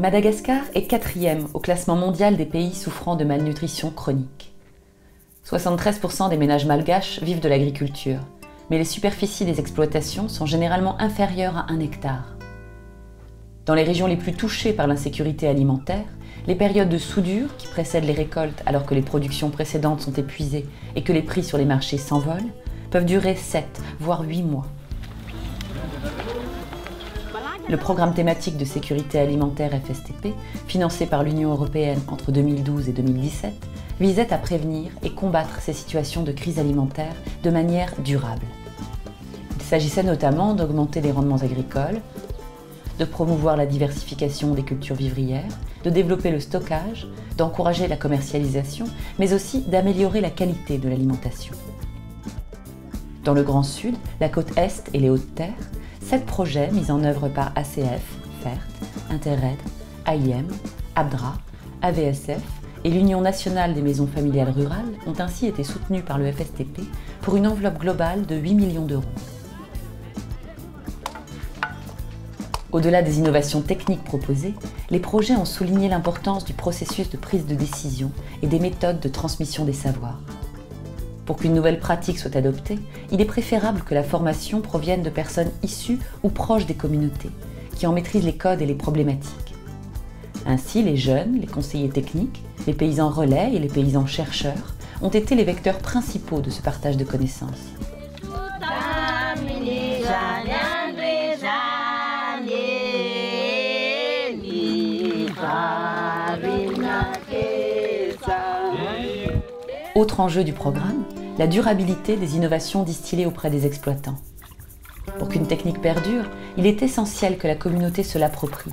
Madagascar est 4e au classement mondial des pays souffrant de malnutrition chronique. 73% des ménages malgaches vivent de l'agriculture, mais les superficies des exploitations sont généralement inférieures à 1 hectare. Dans les régions les plus touchées par l'insécurité alimentaire, les périodes de soudure qui précèdent les récoltes alors que les productions précédentes sont épuisées et que les prix sur les marchés s'envolent, peuvent durer 7 voire 8 mois. Le programme thématique de sécurité alimentaire FSTP, financé par l'Union européenne entre 2012 et 2017, visait à prévenir et combattre ces situations de crise alimentaire de manière durable. Il s'agissait notamment d'augmenter les rendements agricoles, de promouvoir la diversification des cultures vivrières, de développer le stockage, d'encourager la commercialisation, mais aussi d'améliorer la qualité de l'alimentation. Dans le Grand Sud, la côte Est et les Hautes-Terres, 7 projets mis en œuvre par ACF, FERT, Interred, AIM, ABDRA, AVSF et l'Union nationale des maisons familiales rurales ont ainsi été soutenus par le FSTP pour une enveloppe globale de 8 millions d'euros. Au-delà des innovations techniques proposées, les projets ont souligné l'importance du processus de prise de décision et des méthodes de transmission des savoirs. Pour qu'une nouvelle pratique soit adoptée, il est préférable que la formation provienne de personnes issues ou proches des communautés, qui en maîtrisent les codes et les problématiques. Ainsi, les jeunes, les conseillers techniques, les paysans relais et les paysans chercheurs ont été les vecteurs principaux de ce partage de connaissances. Autre enjeu du programme, la durabilité des innovations distillées auprès des exploitants. Pour qu'une technique perdure, il est essentiel que la communauté se l'approprie.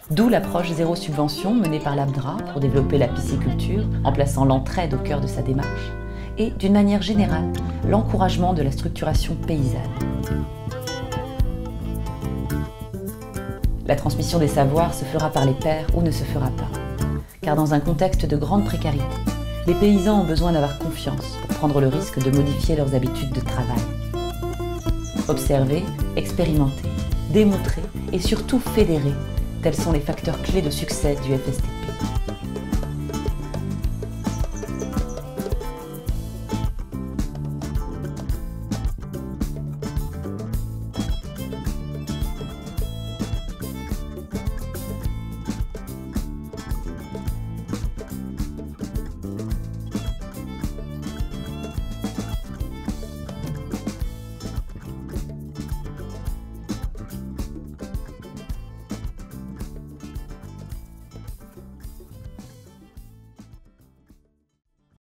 D'où l'approche zéro subvention menée par l'ABDRA pour développer la pisciculture en plaçant l'entraide au cœur de sa démarche et, d'une manière générale, l'encouragement de la structuration paysanne. La transmission des savoirs se fera par les pairs ou ne se fera pas. Car dans un contexte de grande précarité, les paysans ont besoin d'avoir confiance pour prendre le risque de modifier leurs habitudes de travail. Observer, expérimenter, démontrer et surtout fédérer, tels sont les facteurs clés de succès du FSTP.